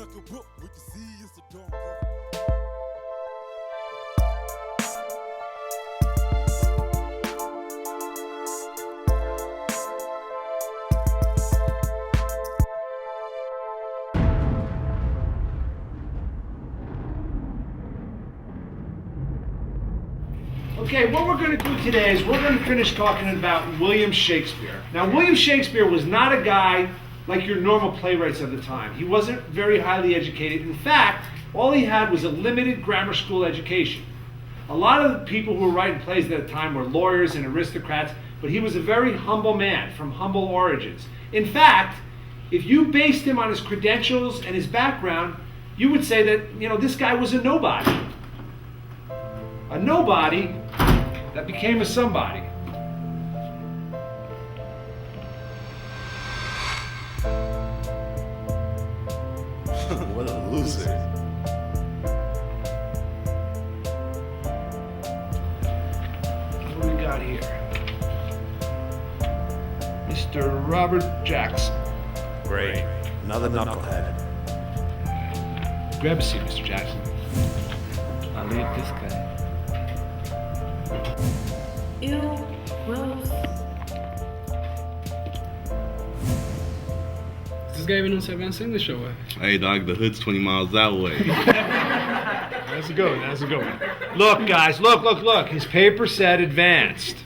like a book, what you see is a dog. Okay, what we're going to do today is we're going to finish talking about William Shakespeare. Now, William Shakespeare was not a guy like your normal playwrights of the time. He wasn't very highly educated. In fact, all he had was a limited grammar school education. A lot of the people who were writing plays at the time were lawyers and aristocrats, but he was a very humble man from humble origins. In fact, if you based him on his credentials and his background, you would say that, this guy was a nobody. A nobody that became a somebody. What a loser. What do we got here? Mr. Robert Jackson. Great. Another knucklehead. Grab a seat, Mr. Jackson. I'll leave this guy. Ew, gross. Is this guy even knows advanced English or what? Hey dog, the hood's 20 miles that way. That's a good one, that's a good one. Look guys, look. His paper said advanced.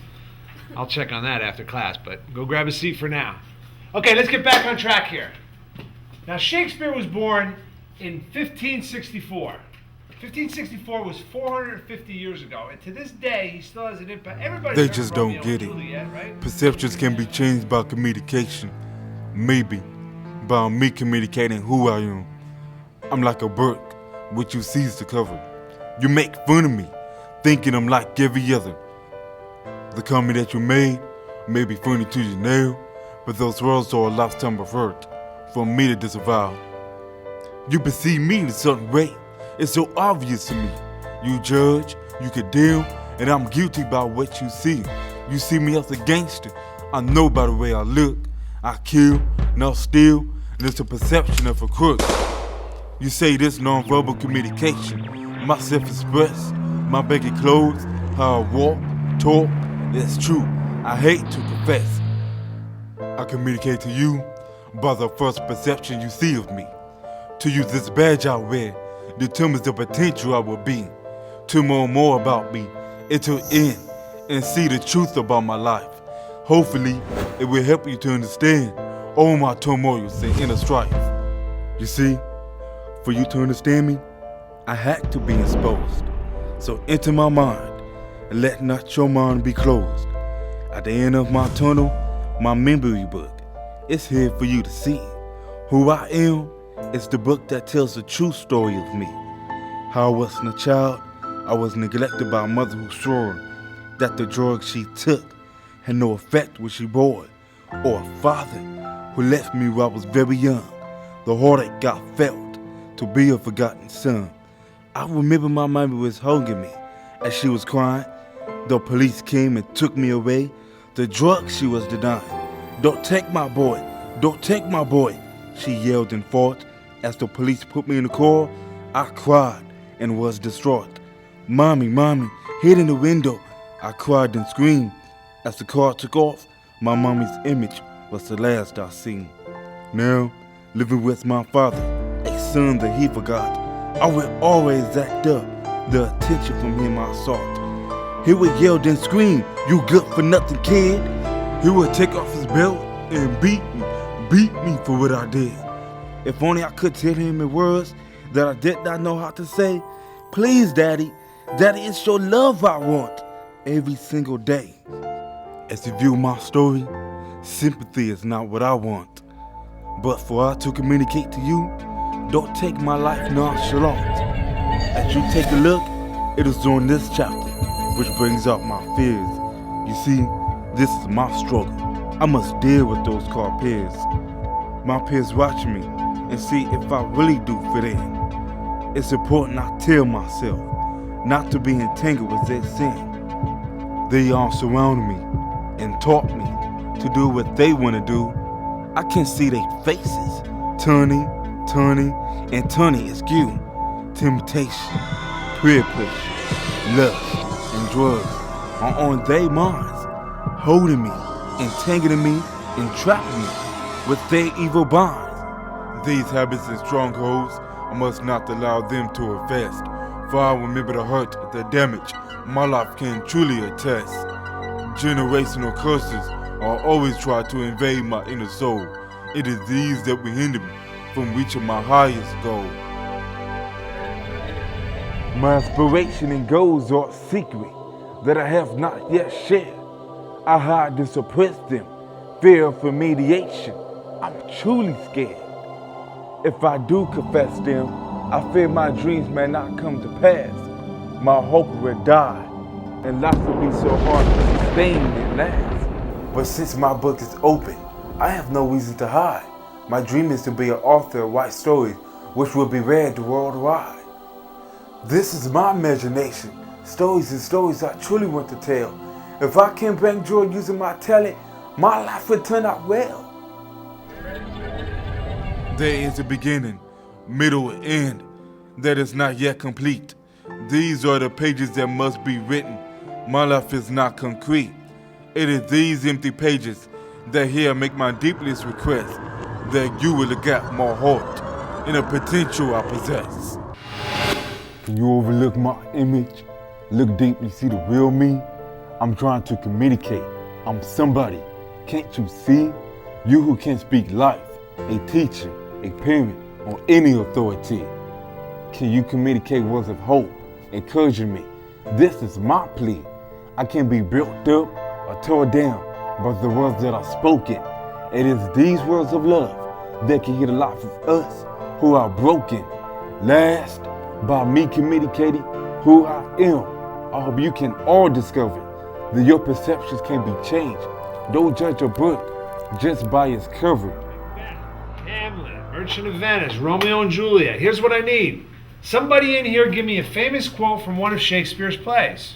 I'll check on that after class, but go grab a seat for now. Okay, let's get back on track here. Now Shakespeare was born in 1564. 1564 was 450 years ago, and to this day, he still has an impact. Everybody They heard just Romeo don't get and it. Juliet, right? Perceptions can be changed by communication. Maybe by me communicating who I am. I'm like a bird, which you seize to cover. You make fun of me, thinking I'm like every other. The comment that you made may be funny to you now, but those words are a lifetime of hurt for me to disavow. You perceive me in a certain way. It's so obvious to me. You judge, you condemn, and I'm guilty by what you see. You see me as a gangster. I know by the way I look. I kill, not steal, and it's a perception of a crook. You say this nonverbal communication, my self-express, my baggy clothes, how I walk, talk, it's true. I hate to confess. I communicate to you by the first perception you see of me. To you, this badge I wear determines the potential I will be. To know more about me, and to end and see the truth about my life. Hopefully, it will help you to understand all my turmoils and inner strife. You see, for you to understand me, I had to be exposed. So enter my mind, and let not your mind be closed. At the end of my tunnel, my memory book, it's here for you to see. Who I am, it's the book that tells the true story of me. How I wasn't a child, I was neglected by a mother who swore that the drugs she took had no effect when she bore, or a father who left me when I was very young. The heartache I felt to be a forgotten son. I remember my mommy was hugging me as she was crying. The police came and took me away. The drugs she was denying. Don't take my boy, don't take my boy, she yelled and fought. As the police put me in the car, I cried and was distraught. Mommy, hid in the window. I cried and screamed. As the car took off, my mommy's image was the last I seen. Now, living with my father, a son that he forgot, I would always act up. The attention from him I sought. He would yell and scream, "You good for nothing, kid." He would take off his belt and beat me for what I did. If only I could tell him in words that I did not know how to say. Please, Daddy, it's your love I want every single day. As you view my story, sympathy is not what I want. But for I to communicate to you, don't take my life nonchalant. As you take a look, it is on this chapter which brings out my fears. You see, this is my struggle. I must deal with those car peers. My peers watch me and see if I really do fit in. It's important I tell myself not to be entangled with their sin. They all surround me and taught me to do what they want to do. I can see their faces turning, Tony and Tony Askew. Temptation, peer pressure, lust, and drugs are on their minds, holding me, entangling me, and trapping me with their evil bonds. These habits and strongholds, I must not allow them to affect, for I remember the hurt, the damage my life can truly attest. Generational curses are always try to invade my inner soul. It is these that will hinder me from reaching my highest goal. My aspiration and goals are secret that I have not yet shared. I hide to suppress them, fear of remediation. I'm truly scared. If I do confess them, I fear my dreams may not come to pass. My hope will die, and life will be so hard to sustain and last. But since my book is open, I have no reason to hide. My dream is to be an author of white stories, which will be read worldwide. This is my imagination, stories and stories I truly want to tell. If I can bring joy using my talent, my life will turn out well. There is a beginning, middle, and end that is not yet complete. These are the pages that must be written. My life is not concrete. It is these empty pages that here make my deepest request, that you will look at my heart and the potential I possess. Can you overlook my image? Look deeply, see the real me? I'm trying to communicate. I'm somebody. Can't you see? You who can speak life, a teacher, a parent, or any authority. Can you communicate words of hope, encouraging me? This is my plea. I can be built up or torn down by the words that are spoken. It is these words of love that can heal the life of us who are broken. Last, by me communicating who I am, I hope you can all discover that your perceptions can be changed. Don't judge a book just by its cover. Hamlet, Merchant of Venice, Romeo and Juliet. Here's what I need. Somebody in here give me a famous quote from one of Shakespeare's plays.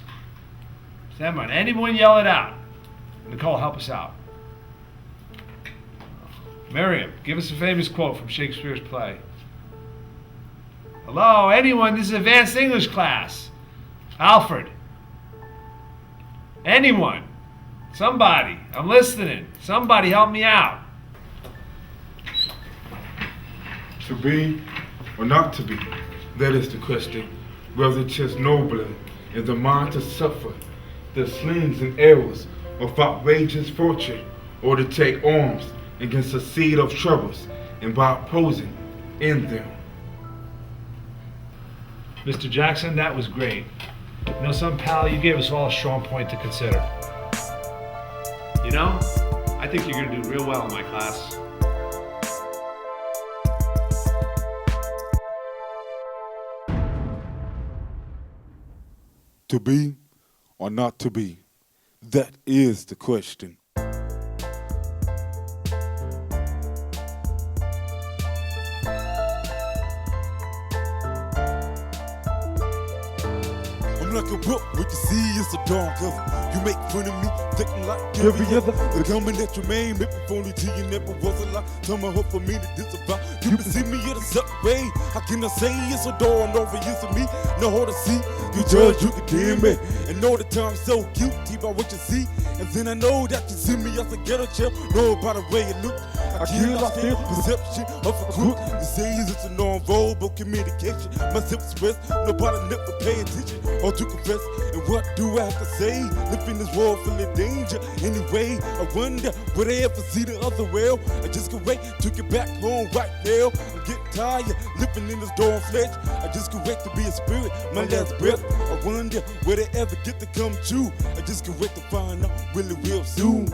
Someone, anyone yell it out. Nicole, help us out. Miriam, give us a famous quote from Shakespeare's play. Hello, anyone, this is advanced English class. Alfred. Anyone. Somebody, I'm listening. Somebody help me out. To be or not to be, that is the question. Whether it's just nobler in the mind to suffer the slings and arrows of outrageous fortune, or to take arms against a seed of troubles and by opposing in them. Mr. Jackson, that was great. You know something, pal? You gave us all a strong point to consider. You know, I think you're going to do real well in my class. To be or not to be, that is the question. I'm like a book, what you see is a dark cover. You make fun of me, thinking like every other. The comment that you made, make me phony to you, never was a lie. Tell my hope for me to disavow. You can see me in a subway. How can I say it's a door and over you to me? No hard to see. You judge, you can hear me. And know the time so guilty by what you see. And then I know that you see me as a ghetto child. Know by the way you look. I kill, I feel perception of a crook. You say it's a non-verbal communication. Myself express, nobody never pay attention or to confess. And what do I have to say? Live in this world full of danger. Anyway, I wonder, would I ever see the other world? I just can't wait to get back home right now. I'm getting tired, living in this dorm flesh. I just can't wait to be a spirit, my last breath. I wonder, will they ever get to come true? I just can't wait to find out really real soon.